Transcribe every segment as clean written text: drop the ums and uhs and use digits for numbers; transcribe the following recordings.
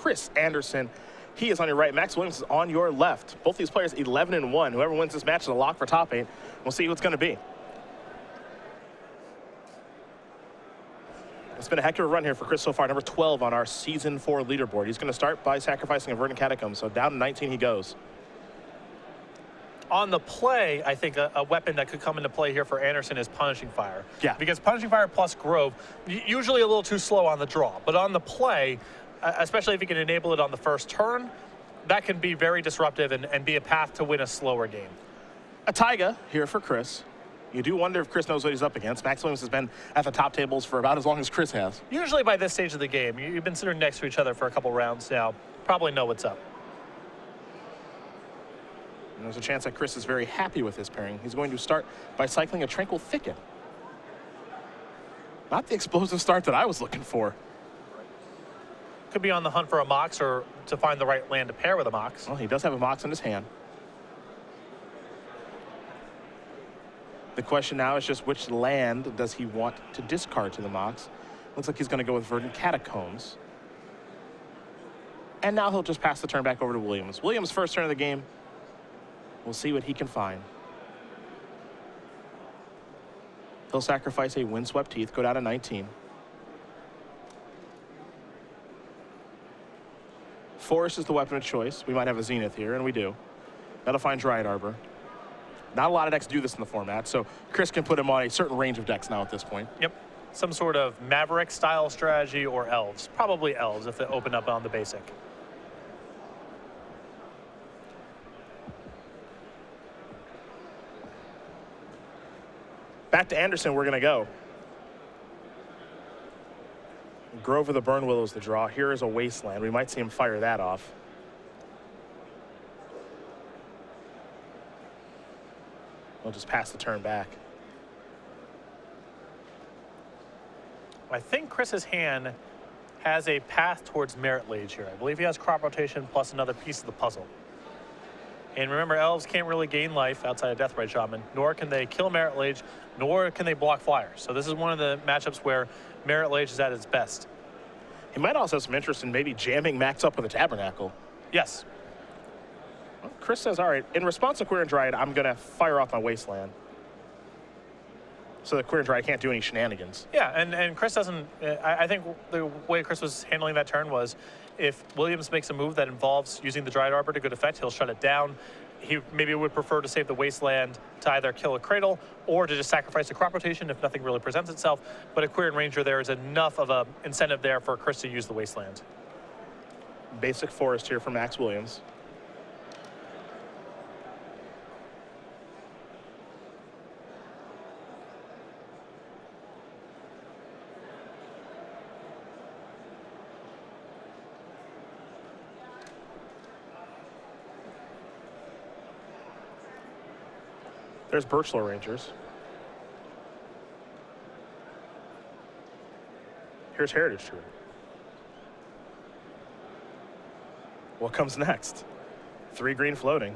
Chris Anderson. He is on your right. Max Williams is on your left. Both these players 11-1. Whoever wins this match is a lock for top 8. We'll see who it's going to be. It's been a heck of a run here for Chris so far. Number 12 on our Season 4 leaderboard. He's going to start by sacrificing a Verdant Catacomb. So down to 19 he goes. On the play, I think a weapon that could come into play here for Anderson is Punishing Fire. Yeah. Because Punishing Fire plus Grove, usually a little too slow on the draw. But on the play, especially if you can enable it on the first turn, that can be very disruptive and be a path to win a slower game. A Taiga here for Chris. You do wonder if Chris knows what he's up against. Max Williams has been at the top tables for about as long as Chris has. Usually by this stage of the game, you've been sitting next to each other for a couple rounds now. Probably know what's up. And there's a chance that Chris is very happy with his pairing. He's going to start by cycling a Tranquil Thicket. Not the explosive start that I was looking for. Could be on the hunt for a Mox or to find the right land to pair with a Mox. Well, he does have a Mox in his hand. The question now is just which land does he want to discard to the Mox. Looks like he's going to go with Verdant Catacombs. And now he'll just pass the turn back over to Williams. Williams' first turn of the game. We'll see what he can find. He'll sacrifice a Windswept Heath, go down to 19. Forest is the weapon of choice. We might have a Zenith here, and we do. That'll find Dryad Arbor. Not a lot of decks do this in the format, so Chris can put him on a certain range of decks now at this point. Yep. Some sort of Maverick style strategy or Elves. Probably Elves if they open up on the basic. Back to Anderson, we're going to go. Grove of the Burn Willows the draw. Here is a Wasteland. We might see him fire that off. We'll just pass the turn back. I think Chris's hand has a path towards Merit Lage here. I believe he has crop rotation plus another piece of the puzzle. And remember, Elves can't really gain life outside of Deathrite Shaman, nor can they kill Merit Lage, nor can they block flyers. So this is one of the matchups where Merit Lage is at its best. He might also have some interest in maybe jamming Max up with a Tabernacle. Yes. Well, Chris says, all right, in response to Queer and Dryad, I'm going to fire off my Wasteland. So the Queer and Dryad can't do any shenanigans. Yeah, and Chris doesn't, I think the way Chris was handling that turn was if Williams makes a move that involves using the Dryad Arbor to good effect, he'll shut it down. He maybe would prefer to save the Wasteland to either kill a Cradle or to just sacrifice a crop rotation if nothing really presents itself. But a Queer and Ranger, there is enough of an incentive there for Chris to use the Wasteland. Basic Forest here for Max Williams. There's Birchlore Rangers. Here's Heritage Druid. What comes next? 3 green floating.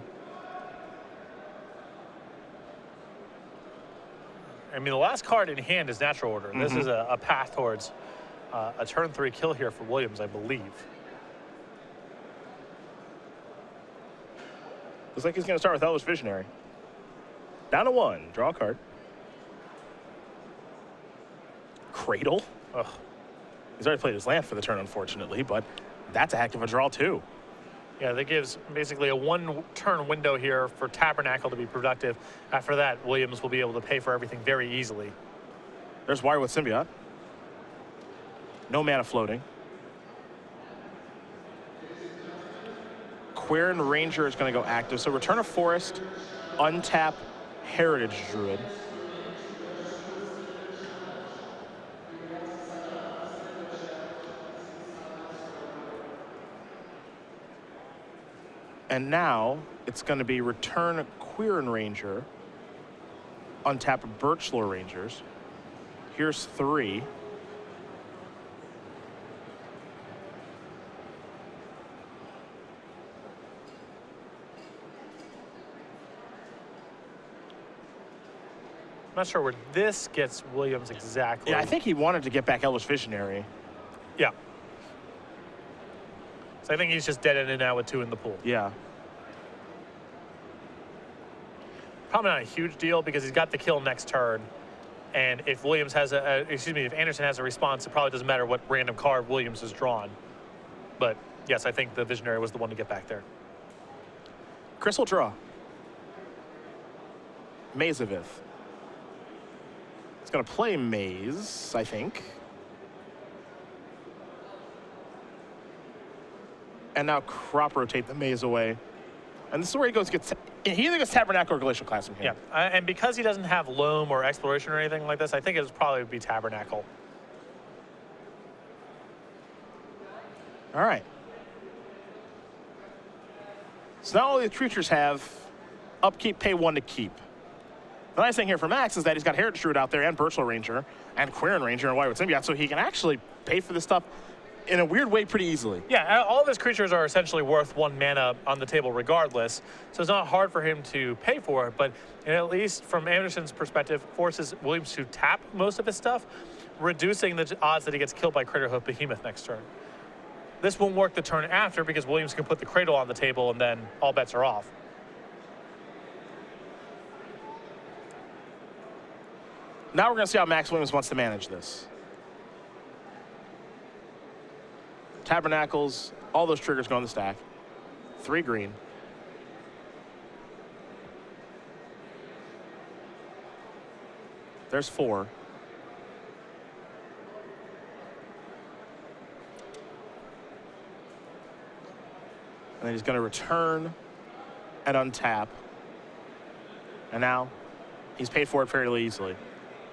I mean, the last card in hand is Natural Order. This is a path towards a turn 3 kill here for Williams, I believe. Looks like he's going to start with Elvish Visionary. Down to 1. Draw a card. Cradle. Ugh. He's already played his land for the turn, unfortunately, but that's a heck of a draw, too. Yeah, that gives basically a 1-turn window here for Tabernacle to be productive. After that, Williams will be able to pay for everything very easily. There's Wirewith Symbiote. No mana floating. Queer and Ranger is going to go active. So return a Forest, untap Heritage Druid. And now it's going to be return Queer and Ranger, untap Birchlore Rangers. Here's 3. I'm not sure where this gets Williams exactly. Yeah, I think he wanted to get back Elvish Visionary. Yeah. So I think he's just dead in and out with 2 in the pool. Yeah. Probably not a huge deal because he's got the kill next turn. And if Williams has if Anderson has a response, it probably doesn't matter what random card Williams has drawn. But yes, I think the Visionary was the one to get back there. Chris will draw. Mazevith. It's going to play Maze, I think. And now crop rotate the Maze away. And this is where he gets he either gets Tabernacle or Glacial Class from here. Yeah, and because he doesn't have Loam or Exploration or anything like this, I think it would probably be Tabernacle. All right. So not only the creatures have upkeep, pay 1 to keep. The nice thing here for Max is that he's got Heritage Druid out there and Birchal Ranger and Quirion Ranger and Whitewood Symbiote, so he can actually pay for this stuff in a weird way pretty easily. Yeah, all of his creatures are essentially worth 1 mana on the table regardless, so it's not hard for him to pay for it, but at least from Anderson's perspective, forces Williams to tap most of his stuff, reducing the odds that he gets killed by Craterhoof Behemoth next turn. This won't work the turn after because Williams can put the Cradle on the table and then all bets are off. Now we're going to see how Max Williams wants to manage this. Tabernacles, all those triggers go on the stack. 3 green. There's 4. And then he's going to return and untap. And now he's paid for it fairly easily.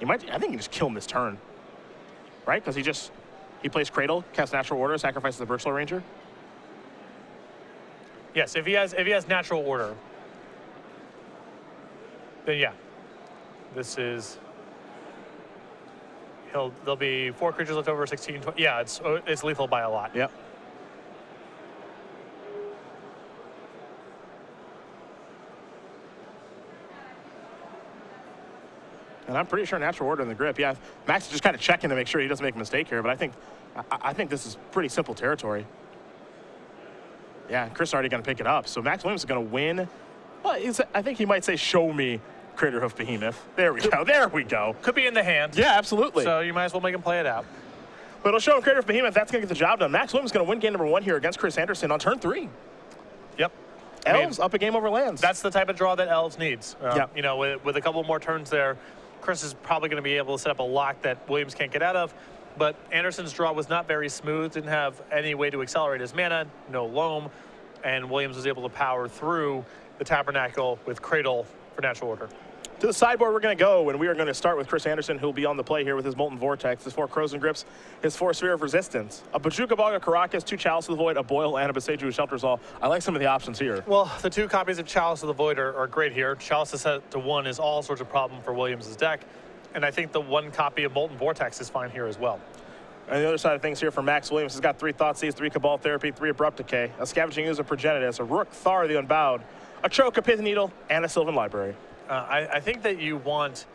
I think he can just kill him this turn. Right? Because he plays Cradle, casts Natural Order, sacrifices the Birchal Ranger. Yes, if he has Natural Order, then yeah. This is there'll be 4 creatures left over, 16, 20. Yeah, it's lethal by a lot. Yep. And I'm pretty sure Natural Order in the grip. Yeah, Max is just kind of checking to make sure he doesn't make a mistake here, but I think this is pretty simple territory. Yeah, Chris already going to pick it up. So Max Williams is going to win. Well, I think he might say, show me Craterhoof Behemoth. There we go. There we go. Could be in the hand. Yeah, absolutely. So you might as well make him play it out. But it'll show him Craterhoof Behemoth. That's going to get the job done. Max Williams is going to win game number 1 here against Chris Anderson on turn 3. Yep. Elves up a game over lands. That's the type of draw that Elves needs. Yep. You know, with a couple more turns there, Chris is probably going to be able to set up a lock that Williams can't get out of. But Anderson's draw was not very smooth, didn't have any way to accelerate his mana, no loam, and Williams was able to power through the Tabernacle with Cradle for Natural Order. To the sideboard we're going to go, and we are going to start with Chris Anderson, who will be on the play here with his Molten Vortex, his 4 Crows and Grips, his 4 Sphere of Resistance, a Bajuka Baga Caracas, 2 Chalice of the Void, a Boil, and a Boseiju who shelters all. I like some of the options here. Well, the 2 copies of Chalice of the Void are great here. Chalice is set to 1 is all sorts of problem for Williams' deck, and I think the 1 copy of Molten Vortex is fine here as well. And the other side of things here for Max Williams, he's got 3 Thoughtseize, 3 Cabal Therapy, 3 Abrupt Decay, a Scavenging Ooze of Progenitus, a Rook Thar the Unbowed, a Choke, a Pith Needle, and a Sylvan Library. I think that you want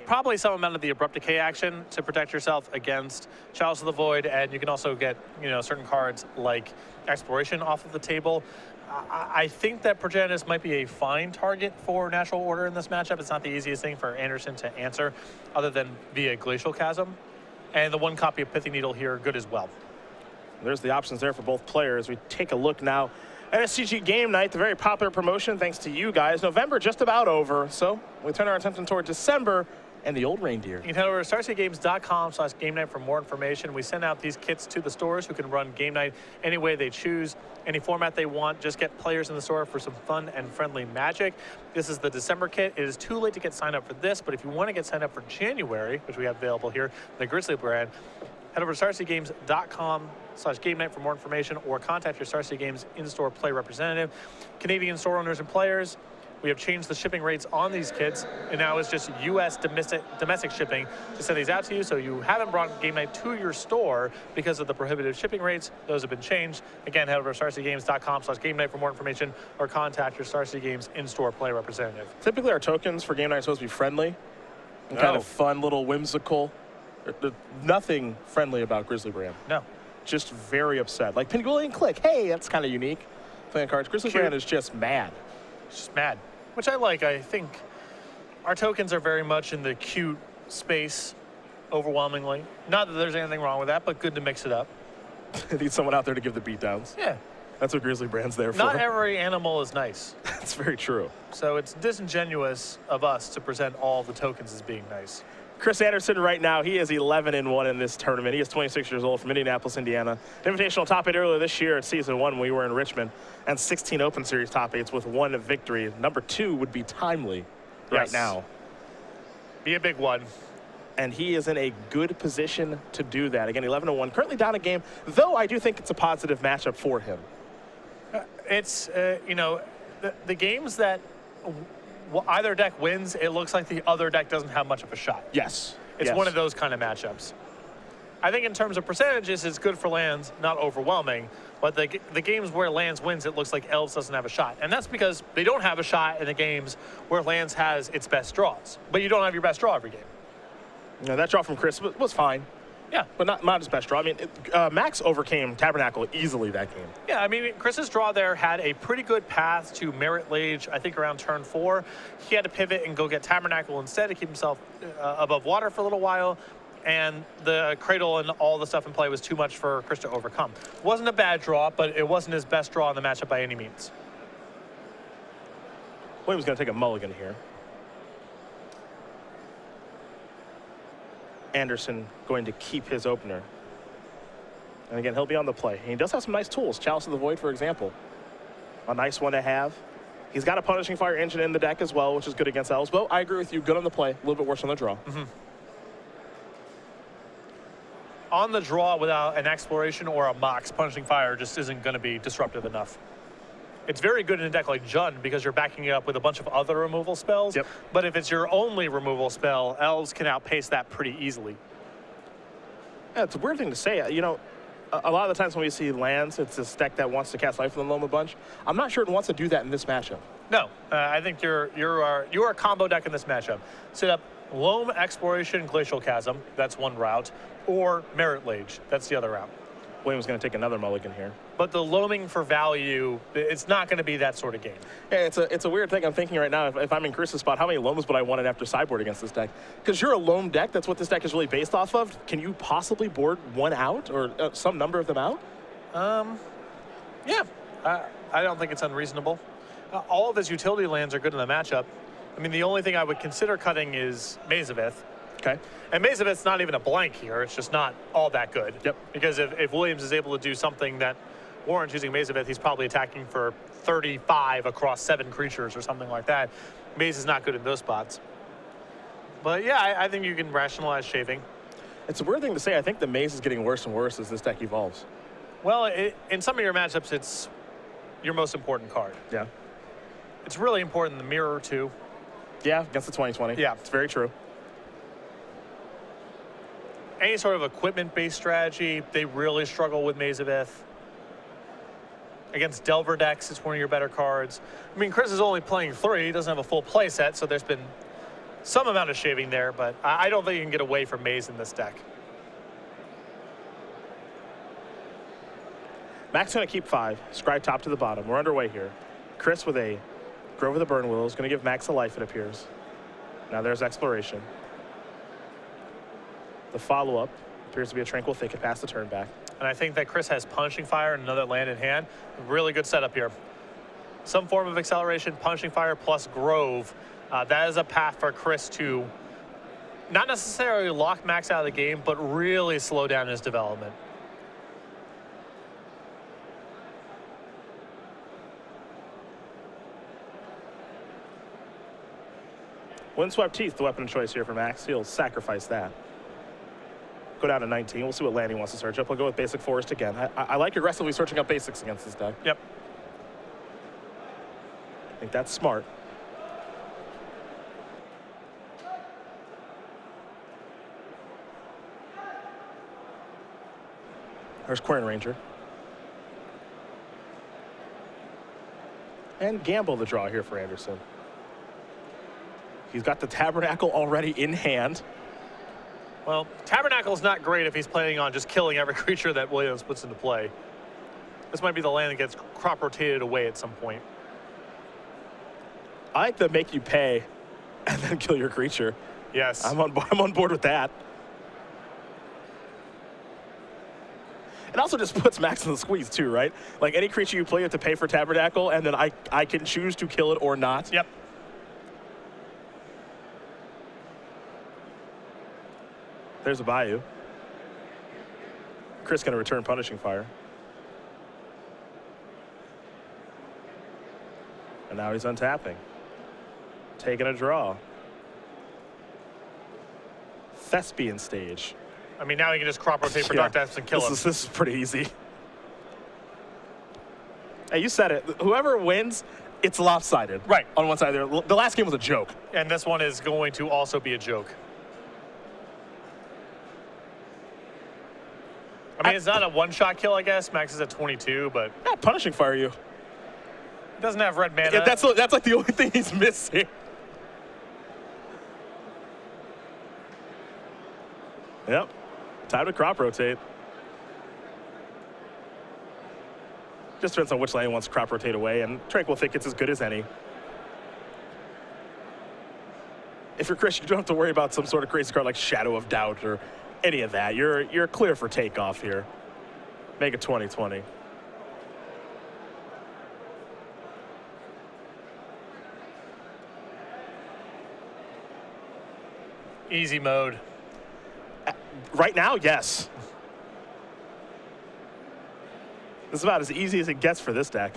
probably some amount of the Abrupt Decay action to protect yourself against Chalice of the Void, and you can also get, you know, certain cards like Exploration off of the table. I think that Progenitus might be a fine target for Natural Order in this matchup. It's not the easiest thing for Anderson to answer other than via Glacial Chasm. And the 1 copy of Pithy Needle here, good as well. There's the options there for both players. We take a look now at SCG Game Night, the very popular promotion thanks to you guys. November just about over, so we turn our attention toward December and the old reindeer. You can head over to StarCityGames.com/Game Night for more information. We send out these kits to the stores who can run Game Night any way they choose, any format they want. Just get players in the store for some fun and friendly magic. This is the December kit. It is too late to get signed up for this, but if you want to get signed up for January, which we have available here, the Grizzly brand, head over to StarCityGames.com/Game Night for more information, or contact your Star City Games in-store play representative. Canadian store owners and players, we have changed the shipping rates on these kits, and now it's just U.S. domestic shipping to send these out to you, so you haven't brought Game Night to your store because of the prohibitive shipping rates. Those have been changed. Again, head over to StarCityGames.com/Game Night for more information, or contact your Star City Games in-store play representative. Typically, our tokens for Game Night are supposed to be friendly and kind of fun, little whimsical. There's nothing friendly about Grizzly Brand. No. just very upset. Like Penguin Click, hey, that's kind of unique. Playing cards. Grizzly Brand is just mad. Just mad, which I like. I think our tokens are very much in the cute space, overwhelmingly. Not that there's anything wrong with that, but good to mix it up. Need someone out there to give the beatdowns. Yeah. That's what Grizzly Brand's there for. Not every animal is nice. That's very true. So it's disingenuous of us to present all the tokens as being nice. Chris Anderson right now, he is 11-1 in this tournament. He is 26 years old from Indianapolis, Indiana. Invitational top 8 earlier this year at Season 1 when we were in Richmond. And 16 Open Series top 8s with 1 victory. Number 2 would be Timely right now. Be a big one. And he is in a good position to do that. Again, 11-1, currently down a game, though I do think it's a positive matchup for him. It's, you know, the games that either deck wins, it looks like the other deck doesn't have much of a shot. Yes. It's one of those kind of matchups. I think in terms of percentages, it's good for lands, not overwhelming. But the games where lands wins, it looks like Elves doesn't have a shot. And that's because they don't have a shot in the games where lands has its best draws. But you don't have your best draw every game. You know, that draw from Chris was fine. Yeah. But not his best draw. I mean, Max overcame Tabernacle easily that game. Yeah, I mean, Chris's draw there had a pretty good path to Merit Lage, I think around turn 4. He had to pivot and go get Tabernacle instead to keep himself above water for a little while. And the Cradle and all the stuff in play was too much for Chris to overcome. Wasn't a bad draw, but it wasn't his best draw in the matchup by any means. Williams going to take a mulligan here. Anderson going to keep his opener. And again, he'll be on the play. And he does have some nice tools. Chalice of the Void, for example. A nice one to have. He's got a Punishing Fire engine in the deck as well, which is good against Elves. But I agree with you. Good on the play. A little bit worse on the draw. On the draw without an Exploration or a Mox, Punishing Fire just isn't going to be disruptive enough. It's very good in a deck like Jund because you're backing it up with a bunch of other removal spells. Yep. But if it's your only removal spell, Elves can outpace that pretty easily. Yeah, it's a weird thing to say. You know, a lot of the times when we see lands, it's this deck that wants to cast Life from the Loam a bunch. I'm not sure it wants to do that in this matchup. No, I think you're a combo deck in this matchup. Set up Loam, Exploration, Glacial Chasm. That's one route. Or Merit Lage. That's the other route. Williams going to take another mulligan here. But the loaming for value, it's not going to be that sort of game. Yeah, it's a weird thing. I'm thinking right now, if I'm in Chris's spot, how many loams would I want after sideboard against this deck? Because you're a loam deck. That's what this deck is really based off of. Can you possibly board one out or some number of them out? Yeah. I don't think it's unreasonable. All of his utility lands are good in the matchup. I mean, the only thing I would consider cutting is Maze of Ith. Okay. And Maze of Ith's not even a blank here. It's just not all that good. Yep. Because if Williams is able to do something that warrants using Maze of Ith, he's probably attacking for 35 across 7 creatures or something like that. Maze is not good in those spots. But yeah, I think you can rationalize shaving. It's a weird thing to say. I think the Maze is getting worse and worse as this deck evolves. Well, in some of your matchups, it's your most important card. Yeah. It's really important in the mirror, too. Yeah, against the 2020. Yeah. It's very true. Any sort of equipment-based strategy, they really struggle with Maze of Ith. Against Delver decks, it's one of your better cards. I mean, Chris is only playing 3. He doesn't have a full play set, so there's been some amount of shaving there, but I don't think you can get away from Maze in this deck. Max going to keep 5. Scribe top to the bottom. We're underway here. Chris with a Grove of the Burn Willows. Going to give Max a life, it appears. Now there's Exploration. The follow-up appears to be a Tranquil Thicket past the turn back. And I think that Chris has Punishing Fire and another land in hand. Really good setup here. Some form of acceleration, Punishing Fire plus Grove. That is a path for Chris to not necessarily lock Max out of the game, but really slow down his development. Windswept Teeth, the weapon of choice here for Max. He'll sacrifice that. Go down to 19. We'll see what land he wants to search up. We'll go with Basic Forest again. I like aggressively searching up basics against this deck. Yep. I think that's smart. There's Quern Ranger. And Gamble the draw here for Anderson. He's got the Tabernacle already in hand. Well, Tabernacle's not great if he's planning on just killing every creature that Williams puts into play. This might be the land that gets crop rotated away at some point. I like to make you pay and then kill your creature. Yes. I'm on board with that. It also just puts Max in the squeeze too, right? Like any creature you play, you have to pay for Tabernacle, and then I can choose to kill it or not. Yep. There's a Bayou. Chris going to return Punishing Fire. And now he's untapping. Taking a draw. Thespian Stage. I mean, now he can just crop rotate for Dark Depths and kill him. This is pretty easy. Hey, you said it. Whoever wins, it's lopsided. Right. On one side there. The last game was a joke. And this one is going to also be a joke. I mean, it's not a one-shot kill, I guess. Max is at 22, but Not Punishing Fire you. he doesn't have red mana. Yeah, that's like the only thing he's missing. Yep. Time to crop rotate. Just depends on which lane he wants to crop rotate away, and Tranquil Thicket's as good as any. If you're Chris, you don't have to worry about some sort of crazy card like Shadow of Doubt or any of that. You're clear for takeoff here. Make it 2020. Easy mode. Right now, yes. This is about as easy as it gets for this deck.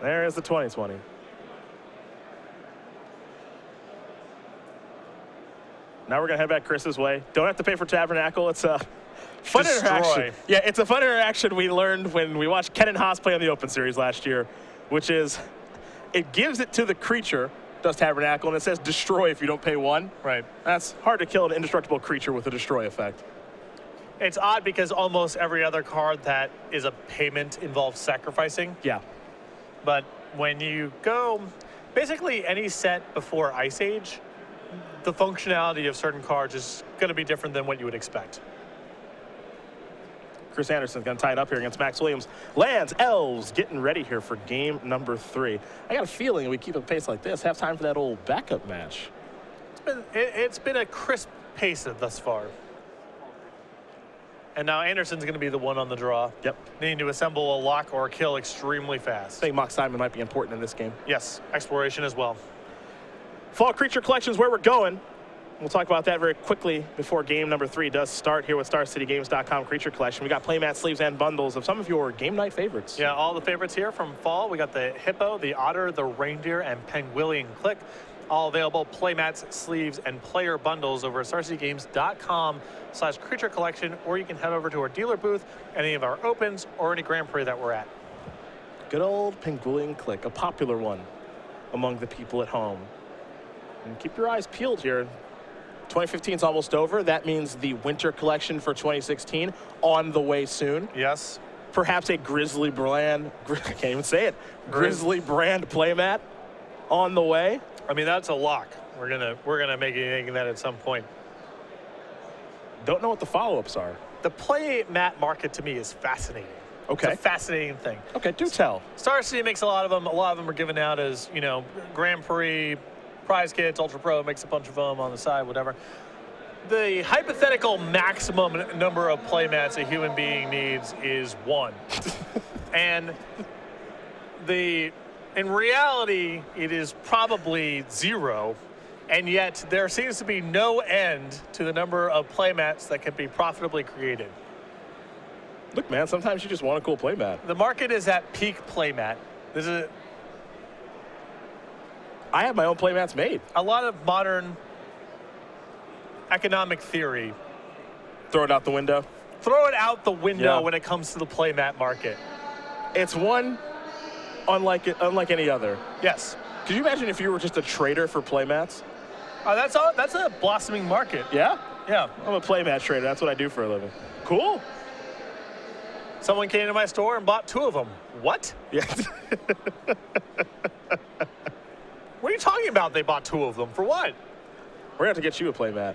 There is the 2020. Now we're going to head back Chris's way. Don't have to pay for Tabernacle. It's a fun interaction. Yeah, it's a fun interaction we learned when we watched Ken and Haas play on the Open Series last year, which is it gives it to the creature, does Tabernacle, and it says destroy if you don't pay one. Right. That's hard to kill an indestructible creature with a destroy effect. It's odd because almost every other card that is a payment involves sacrificing. Yeah. But when you go, basically any set before Ice Age, the functionality of certain cards is going to be different than what you would expect. Chris Anderson's going to tie it up here against Max Williams. Lands, Elves, getting ready here for game number 3. I got a feeling we keep a pace like this, have time for that old backup match. It's been a crisp pace thus far. And now Anderson's going to be the one on the draw. Yep. Needing to assemble a lock or a kill extremely I fast. think Mox Simon might be important in this game. Yes, exploration as well. Fall Creature Collection is where we're going. We'll talk about that very quickly before game number 3 does start here with StarCityGames.com Creature Collection. We got playmat sleeves and bundles of some of your game night favorites. Yeah, all the favorites here from fall. We got the Hippo, the Otter, the Reindeer, and Penguillian Click. All available playmats, sleeves, and player bundles over at StarCityGames.com/Creature Collection, or you can head over to our dealer booth, any of our opens, or any Grand Prix that we're at. Good old Penguillian Click, a popular one among the people at home. And keep your eyes peeled here. 2015 is almost over. That means the winter collection for 2016 on the way soon. Yes. Perhaps a Grizzly brand, I can't even say it, Grizzly brand playmat on the way. I mean, that's a lock. We're gonna make that at some point. Don't know what the follow-ups are. The play mat market to me is fascinating. Okay. It's a fascinating thing. Okay, do tell. Star City makes a lot of them. A lot of them are given out as, you know, Grand Prix, prize kits, Ultra Pro makes a bunch of them on the side, whatever. The hypothetical maximum number of playmats a human being needs is 1. And in reality, it is probably 0. And yet there seems to be no end to the number of playmats that can be profitably created. Look, man, sometimes you just want a cool playmat. The market is at peak playmat. This is I have my own playmats made. a lot of modern economic theory. Throw it out the window. Throw it out the window Yeah. when it comes to the playmat market. It's one unlike any other. Yes. Could you imagine if you were just a trader for playmats? That's a blossoming market. Yeah? Yeah. I'm a playmat trader. That's what I do for a living. Cool. Someone came to my store and bought 2 of them. What? Yeah. What are you talking about? They bought 2 of them. For what? We're going to have to get you a playmat.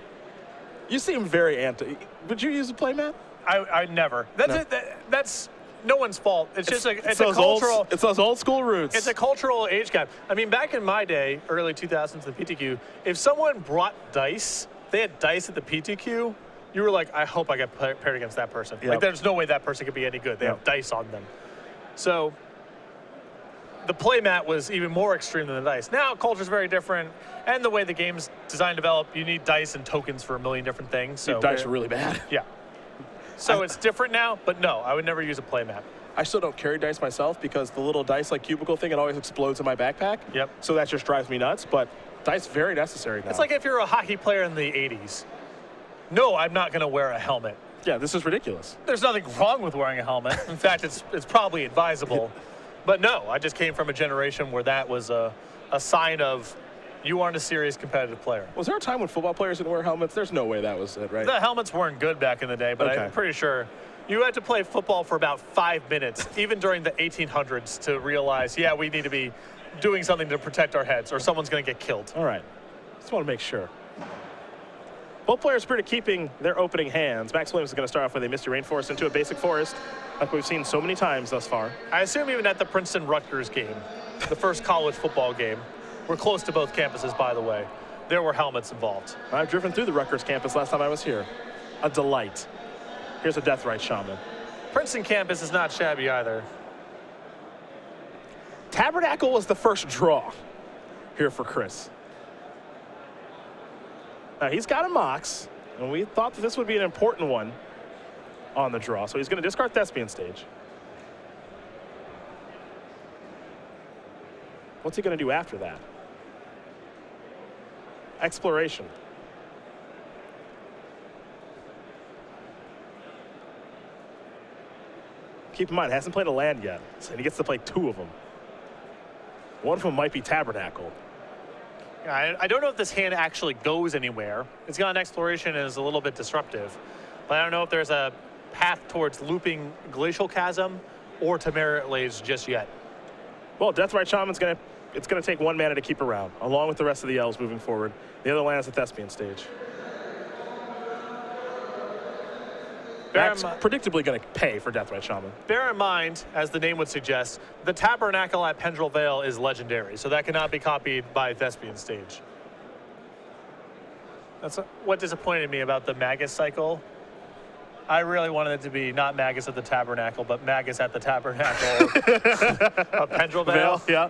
You seem very anti. Would you use a playmat? I never. That's no one's fault. It's just it's a those cultural. It's those old school roots. It's a cultural age gap. I mean, back in my day, early 2000s, the PTQ, if someone brought dice, they had dice at the PTQ, you were like, I hope I get paired against that person. Yep. Like, there's no way that person could be any good. They have dice on them. So the playmat was even more extreme than the dice. Now, culture's very different, and the way the game's designed to develop, you need dice and tokens for a million different things. So dice are really bad. Yeah. So it's different now, but no, I would never use a playmat. I still don't carry dice myself because the little dice like cubicle thing, it always explodes in my backpack. Yep. So that just drives me nuts, but dice very necessary now. It's like if you're a hockey player in the 80s. No, I'm not going to wear a helmet. Yeah, this is ridiculous. There's nothing wrong with wearing a helmet. In fact, it's probably advisable. But no, I just came from a generation where that was a sign of you aren't a serious competitive player. Was there a time when football players didn't wear helmets? There's no way that was it, right? The helmets weren't good back in the day, but Okay. I'm pretty sure you had to play football for about 5 minutes, even during the 1800s, to realize, yeah, we need to be doing something to protect our heads or someone's going to get killed. All right. Just want to make sure. Both players pretty keeping their opening hands. Max Williams is going to start off with a Misty Rainforest into a basic forest, like we've seen so many times thus far. I assume even at the Princeton-Rutgers game, the first college football game, we're close to both campuses, by the way, there were helmets involved. I've driven through the Rutgers campus last time I was here. A delight. Here's a Deathrite Shaman. Princeton campus is not shabby either. Tabernacle was the first draw here for Chris. Now he's got a Mox, and we thought that this would be an important one on the draw. So he's going to discard Thespian Stage. What's he going to do after that? Exploration. Keep in mind, hasn't played a land yet, so he gets to play 2 of them. One of them might be Tabernacle. I don't know if this hand actually goes anywhere. It's got an exploration and is a little bit disruptive, but I don't know if there's a path towards looping Glacial Chasm or Temerity Lays just yet. Well, Deathrite Shaman's gonna take 1 mana to keep around, along with the rest of the elves moving forward. The other land is the Thespian Stage. That's predictably going to pay for Deathrite Shaman. Bear in mind, as the name would suggest, the Tabernacle at Pendrell Vale is legendary, so that cannot be copied by Thespian Stage. That's what disappointed me about the Magus cycle. I really wanted it to be not Magus at the Tabernacle, but Magus at the Tabernacle of Pendrell Vale. Yeah.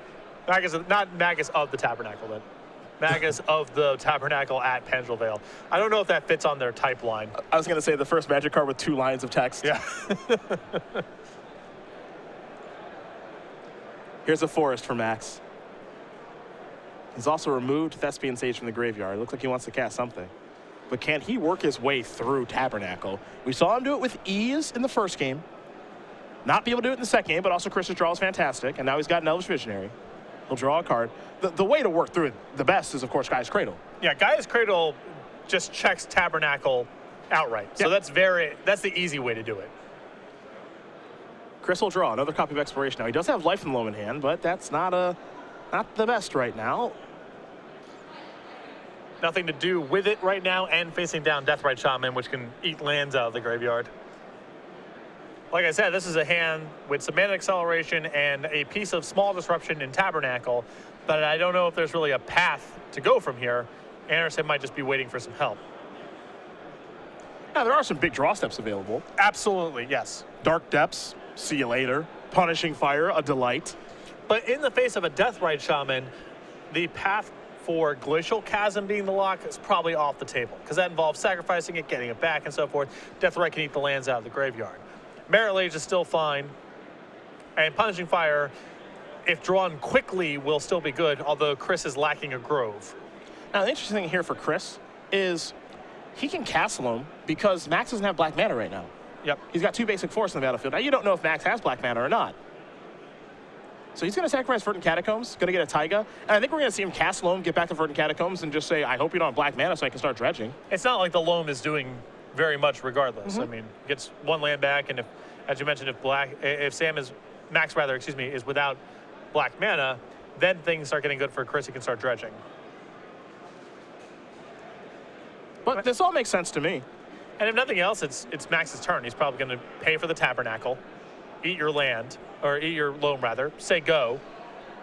Magus, not Magus of the Tabernacle, but Magus of the Tabernacle at Pendrell Vale. I don't know if that fits on their type line. I was going to say the first Magic card with 2 lines of text. Yeah. Here's a forest for Max. He's also removed Thespian Sage from the graveyard. It looks like he wants to cast something. But can he work his way through Tabernacle? We saw him do it with ease in the first game. Not be able to do it in the second game, but also Chris's draw is fantastic. And now he's got an Elvish Visionary. He'll draw a card. The way to work through it the best is, of course, Gaia's Cradle. Yeah, Gaia's Cradle just checks Tabernacle outright. So that's the easy way to do it. Chris will draw another copy of Exploration. Now, he does have Life in Loam in hand, but that's not the best right now. Nothing to do with it right now, and facing down Deathrite Shaman, which can eat lands out of the graveyard. Like I said, this is a hand with some mana acceleration and a piece of small disruption in Tabernacle, but I don't know if there's really a path to go from here. Anderson might just be waiting for some help. Now, there are some big draw steps available. Absolutely, yes. Dark Depths, see you later. Punishing Fire, a delight. But in the face of a Deathrite Shaman, the path for Glacial Chasm being the lock is probably off the table, because that involves sacrificing it, getting it back, and so forth. Deathrite can eat the lands out of the graveyard. Merit Lage is still fine, and Punishing Fire, if drawn quickly, will still be good, although Chris is lacking a Grove. Now, the interesting thing here for Chris is he can Castle Loam because Max doesn't have black mana right now. Yep. He's got 2 basic forests on the battlefield. Now, you don't know if Max has black mana or not. So he's going to sacrifice Verdant Catacombs, going to get a Taiga, and I think we're going to see him Castle Loam, get back to Verdant Catacombs, and just say, I hope you don't have black mana so I can start dredging. It's not like the Loam is doing very much regardless. I mean, gets 1 land back, and if, as you mentioned, if Max is without black mana, then things start getting good for Chris. He can start dredging. But this all makes sense to me. And if nothing else, it's Max's turn. He's probably going to pay for the Tabernacle, eat your land, or eat your loam rather, say go.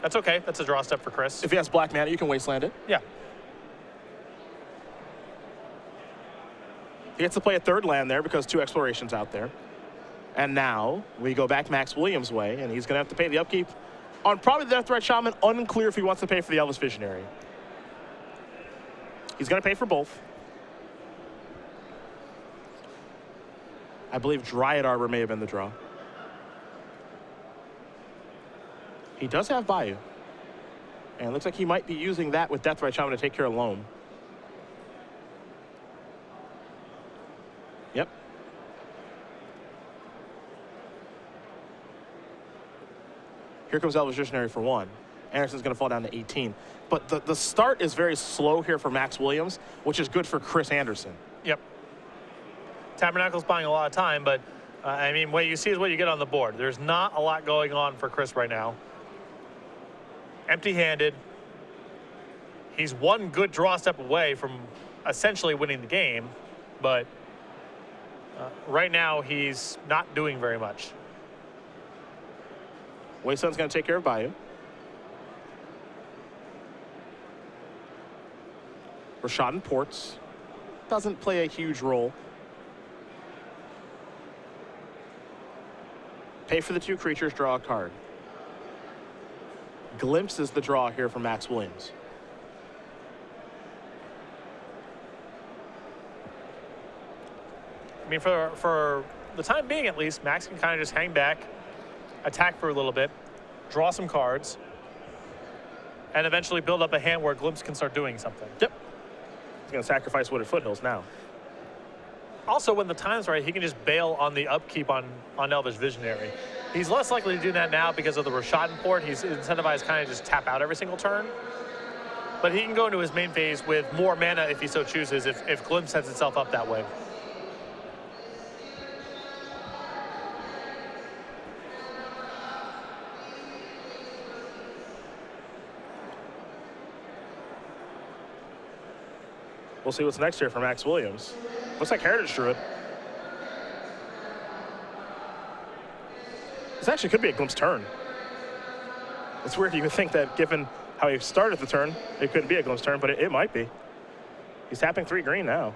That's okay. That's a draw step for Chris. If he has black mana, you can wasteland it. Yeah. He gets to play a third land there because 2 explorations out there. And now we go back Max Williams' way, and he's going to have to pay the upkeep on probably the Death Threat Shaman. Unclear if he wants to pay for the Elvis Visionary. He's going to pay for both. I believe Dryad Arbor may have been the draw. He does have Bayou. And it looks like he might be using that with Death Threat Shaman to take care of Loam. Yep. Here comes Elvis Visionary for 1. Anderson's going to fall down to 18. But the start is very slow here for Max Williams, which is good for Chris Anderson. Yep. Tabernacle's buying a lot of time, but I mean, what you see is what you get on the board. There's not a lot going on for Chris right now. Empty-handed. He's one good draw step away from essentially winning the game, but right now he's not doing very much. Wasteland's going to take care of Bayou. Rashad Ports doesn't play a huge role. Pay for the 2 creatures, draw a card. Glimpse is the draw here for Max Williams. I mean, for the time being at least, Max can kind of just hang back, attack for a little bit, draw some cards, and eventually build up a hand where Glimpse can start doing something. Yep. He's going to sacrifice Wooded Foothills now. Also, when the time's right, he can just bail on the upkeep on Elvish Visionary. He's less likely to do that now because of the Rashad port. He's incentivized kind of just tap out every single turn. But he can go into his main phase with more mana if he so chooses, if Glimpse sets itself up that way. We'll see what's next here for Max Williams. Looks like Heritage Druid. This actually could be a Glimpse turn. It's weird you would think that given how he started the turn, it couldn't be a Glimpse turn, but it might be. He's tapping 3 green now.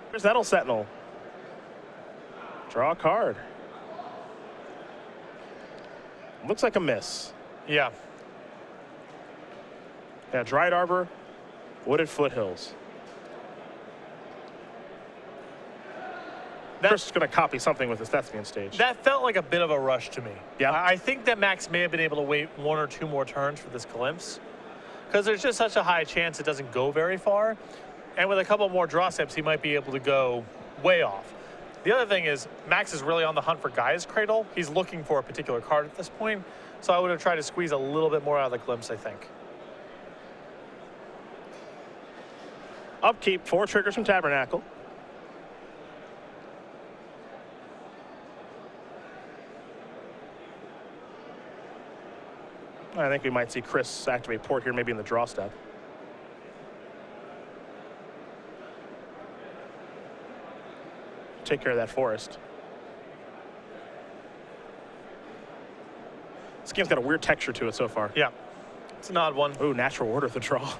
Here's Nettle Sentinel. Draw a card. Looks like a miss. Yeah. Yeah, Dryad Arbor, Wooded Foothills. Chris is going to copy something with his Thespian stage. That felt like a bit of a rush to me. Yeah. I think that Max may have been able to wait 1 or 2 more turns for this Glimpse, because there's just such a high chance it doesn't go very far. And with a couple more draw steps, he might be able to go way off. The other thing is, Max is really on the hunt for Gaia's Cradle. He's looking for a particular card at this point, so I would have tried to squeeze a little bit more out of the Glimpse, I think. Upkeep, 4 triggers from Tabernacle. I think we might see Chris activate port here, maybe in the draw step. Take care of that forest. This game's got a weird texture to it so far. Yeah, it's an odd one. Ooh, Natural Order the draw.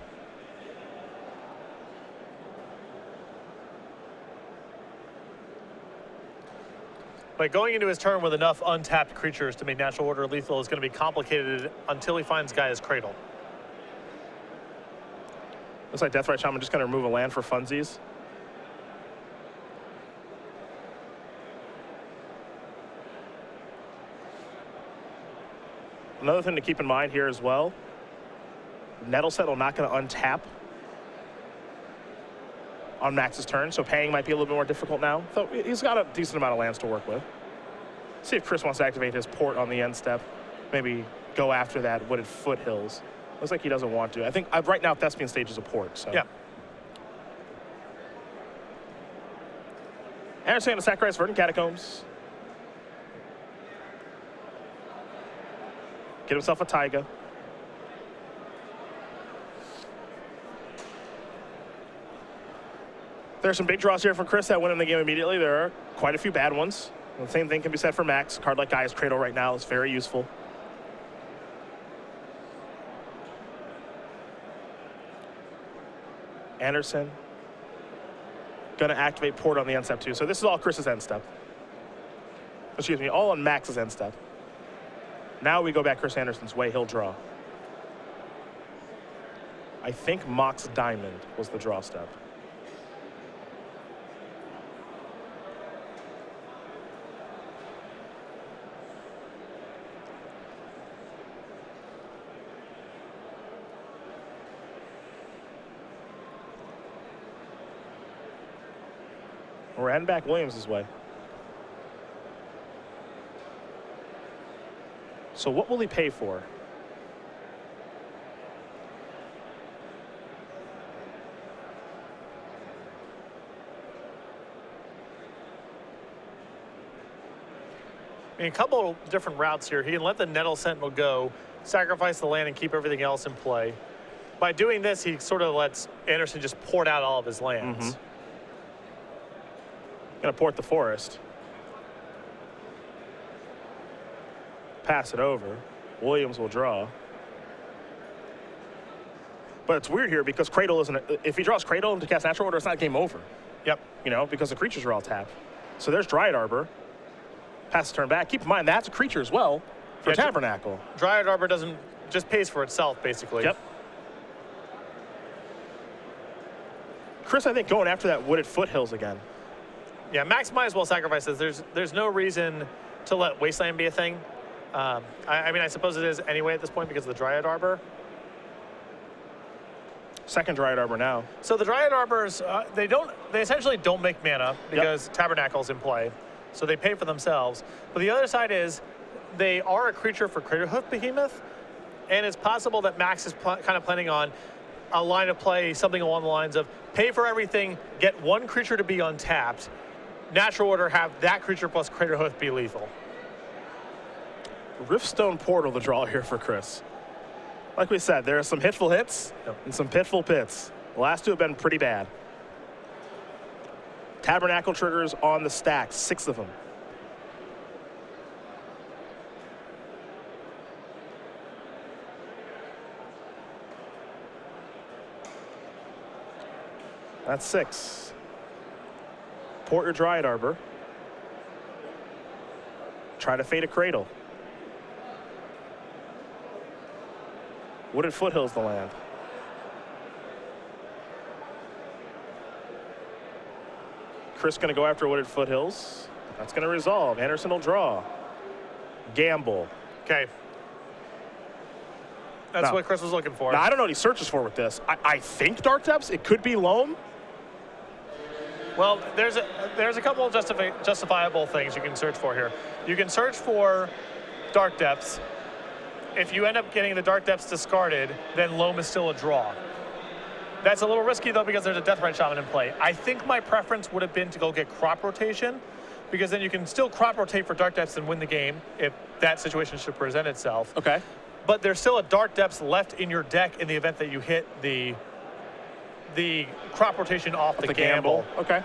But going into his turn with enough untapped creatures to make Natural Order lethal is going to be complicated until he finds Gaia's Cradle. Looks like Death Right Shaman just going to remove a land for funsies. Another thing to keep in mind here as well, Nettle Sentinel not going to untap on Max's turn, so paying might be a little bit more difficult now. So he's got a decent amount of lands to work with. See if Chris wants to activate his port on the end step. Maybe go after that Wooded Foothills. Looks like he doesn't want to. I think right now Thespian stage is a port. So. Yeah. Anderson going to sacrifice Verdant Catacombs. Get himself a Taiga. There's some big draws here for Chris that win in the game immediately. There are quite a few bad ones. The same thing can be said for Max. A card like Gaia's Cradle right now is very useful. Anderson going to activate Port on the end step too. So this is all Chris's end step. Excuse me, all on Max's end step. Now we go back Chris Anderson's way. He'll draw. I think Mox Diamond was the draw step. We're heading back Williams' way. So what will he pay for? I mean, a couple of different routes here. He can let the Nettle Sentinel go, sacrifice the land, and keep everything else in play. By doing this, he sort of lets Anderson just port out all of his lands. Gonna port the forest. Pass it over. Williams will draw. But it's weird here because Cradle isn't. If he draws Cradle into cast Natural Order, it's not game over. Yep. You know, because the creatures are all tapped. So there's Dryad Arbor. Pass the turn back. Keep in mind that's a creature as well for Tabernacle. Dryad Arbor doesn't just pays for itself basically. Yep. Chris, I think going after that Wooded Foothills again. Yeah, Max might as well sacrifice this. There's no reason to let Wasteland be a thing. I mean, I suppose it is anyway at this point because of the Dryad Arbor. Second Dryad Arbor now. So the Dryad Arbors, they essentially don't make mana because Tabernacle's in play. So they pay for themselves. But the other side is they are a creature for Craterhoof Behemoth, and it's possible that Max is kind of planning on a line of play, something along the lines of pay for everything, get one creature to be untapped, Natural Order, have that creature plus Craterhoof be lethal. Riftstone Portal the draw here for Chris. Like we said, there are some hitful hits and some pitful pits. The last two have been pretty bad. Tabernacle triggers on the stack, 6 of them. That's 6. Port your Dryad Arbor. Try to fade a Cradle. Wooded Foothills the land. Chris going to go after Wooded Foothills. That's going to resolve. Anderson will draw. Gamble. Okay. That's what Chris was looking for. Now, I don't know what he searches for with this. I think Dark Depths. It could be Loam. Well, there's a couple of justifiable things you can search for here. You can search for Dark Depths. If you end up getting the Dark Depths discarded, then Loam is still a draw. That's a little risky, though, because there's a Deathrite Shaman in play. I think my preference would have been to go get Crop Rotation, because then you can still Crop Rotate for Dark Depths and win the game if that situation should present itself. Okay. But there's still a Dark Depths left in your deck in the event that you hit the Crop Rotation off the gamble. Okay.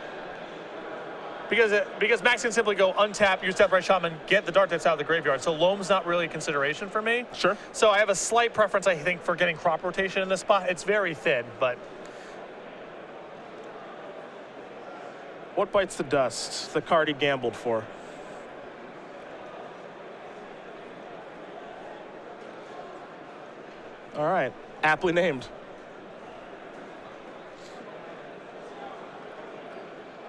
Because Max can simply go untap, use Deathrite Shaman, get the Dark Depths out of the graveyard. So Loam's not really a consideration for me. Sure. So I have a slight preference, I think, for getting Crop Rotation in this spot. It's very thin, but... What bites the dust? The card he gambled for. All right. Aptly named.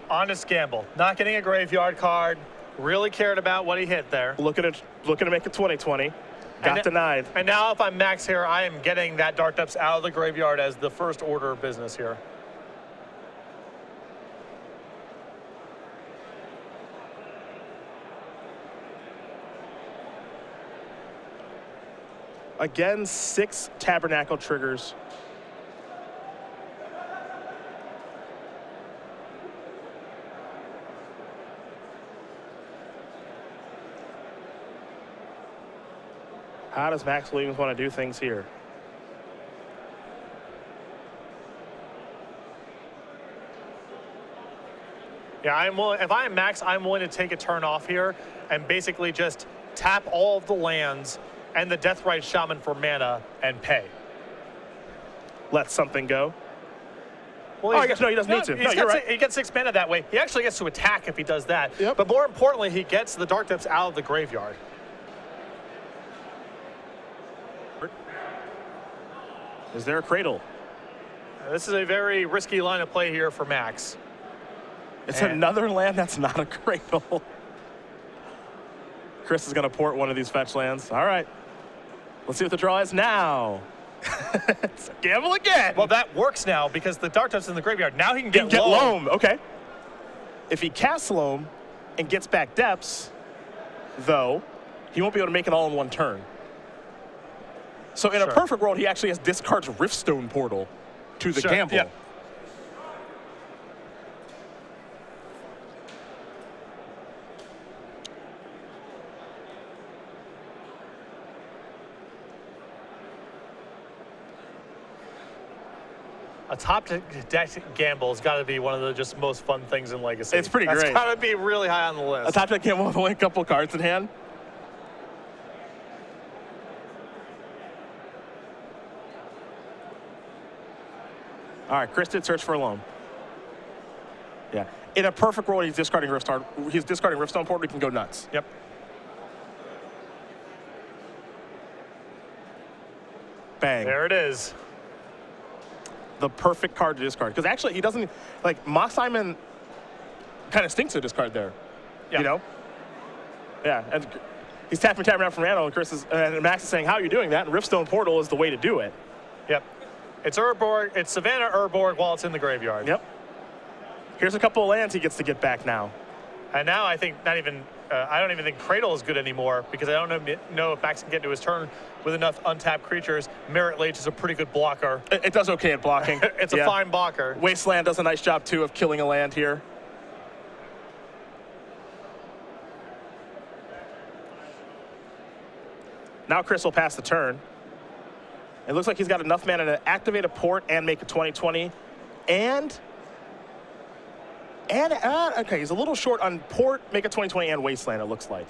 Honest gamble. Not getting a graveyard card. Really cared about what he hit there. Looking to make it 2020. Got denied. And now if I'm Max here, I am getting that Dark Depths out of the graveyard as the first order of business here. Again, 6 Tabernacle triggers. How does Max Williams want to do things here? Yeah, I'm willing. If I'm Max, I'm willing to take a turn off here and basically just tap all of the lands and the Deathrite Shaman for mana and pay. Let something go. Well, I guess no, he doesn't need to. No, you're right. He gets 6 mana that way. He actually gets to attack if he does that. Yep. But more importantly, he gets the Dark Depths out of the graveyard. Is there a Cradle? This is a very risky line of play here for Max. It's another land that's not a Cradle. Chris is going to port one of these fetch lands. All right. Let's see what the draw is now. It's a gamble again. Well, that works now because the Dark Depths in the graveyard. Now he can get Loam. Okay. If he casts Loam and gets back Depths, though, he won't be able to make it all in one turn. So in a perfect world, he actually has discards Riftstone Portal to the gamble. Yeah. A top deck gamble has got to be one of the just most fun things in Legacy. It's pretty great. It's got to be really high on the list. A top deck gamble with only a couple cards in hand. All right, Chris did search for a loan. Yeah. In a perfect world, he's discarding Riftstone. He's discarding Riftstone Portal. He can go nuts. Yep. Bang. There it is. The perfect card to discard. Because actually, he doesn't, like, Mox Simon kind of stinks to discard there. Yep. You know? Yeah. And he's tapping around from Randall, and Max is saying, how are you doing that? And Riftstone Portal is the way to do it. Yep. It's Urborg, it's Savannah Urborg while it's in the graveyard. Yep. Here's a couple of lands he gets to get back now. And now I think I don't even think Cradle is good anymore because I don't know if Max can get to his turn with enough untapped creatures. Merit Lage is a pretty good blocker. It does okay at blocking. It's a fine blocker. Wasteland does a nice job, too, of killing a land here. Now Chris will pass the turn. It looks like he's got enough mana to activate a port and make a 20/20. Okay, he's a little short on port, make a 20/20, and Wasteland, it looks like.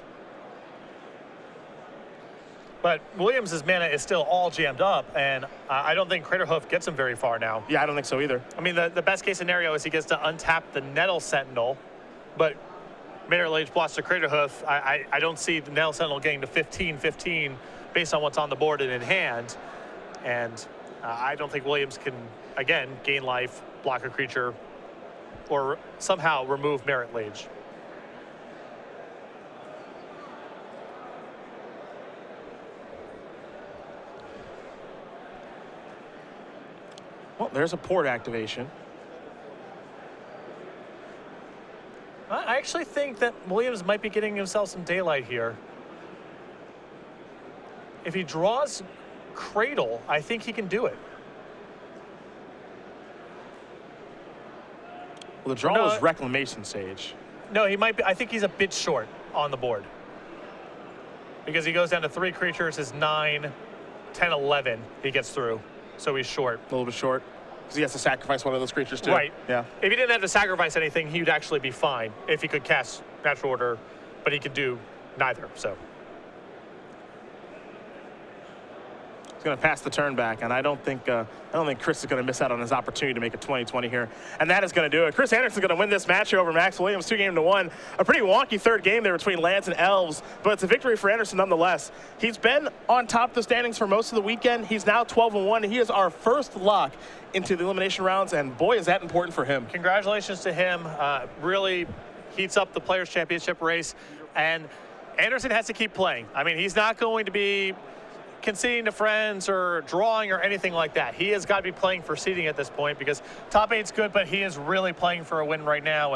But Williams' mana is still all jammed up, and I don't think Craterhoof gets him very far now. Yeah, I don't think so either. I mean, the best case scenario is he gets to untap the Nettle Sentinel, but Merit Lage blocks the Craterhoof. I don't see the Nettle Sentinel getting to 15-15 based on what's on the board and in hand. And I don't think Williams can, again, gain life, block a creature, or somehow remove Merit Lage. Well, there's a port activation. I actually think that Williams might be getting himself some daylight here. If he draws Cradle, I think he can do it. Well, the draw was Reclamation Sage. No, he might be. I think he's a bit short on the board. Because he goes down to 3 creatures, is 9, 10, 11. He gets through. So he's short. A little bit short. Because he has to sacrifice one of those creatures, too. Right. Yeah. If he didn't have to sacrifice anything, he would actually be fine if he could cast Natural Order, but he could do neither, so. He's going to pass the turn back, and I don't think Chris is going to miss out on his opportunity to make a 20/20 here. And that is going to do it. Chris Anderson's going to win this match here over Max Williams, 2-1. A pretty wonky third game there between Lands and Elves, but it's a victory for Anderson nonetheless. He's been on top of the standings for most of the weekend. He's now 12-1. He is our first lock into the elimination rounds, and boy, is that important for him. Congratulations to him. Really heats up the Players' Championship race, and Anderson has to keep playing. I mean, he's not going to be conceding to friends or drawing or anything like that. He has got to be playing for seeding at this point because top 8's good, but he is really playing for a win right now.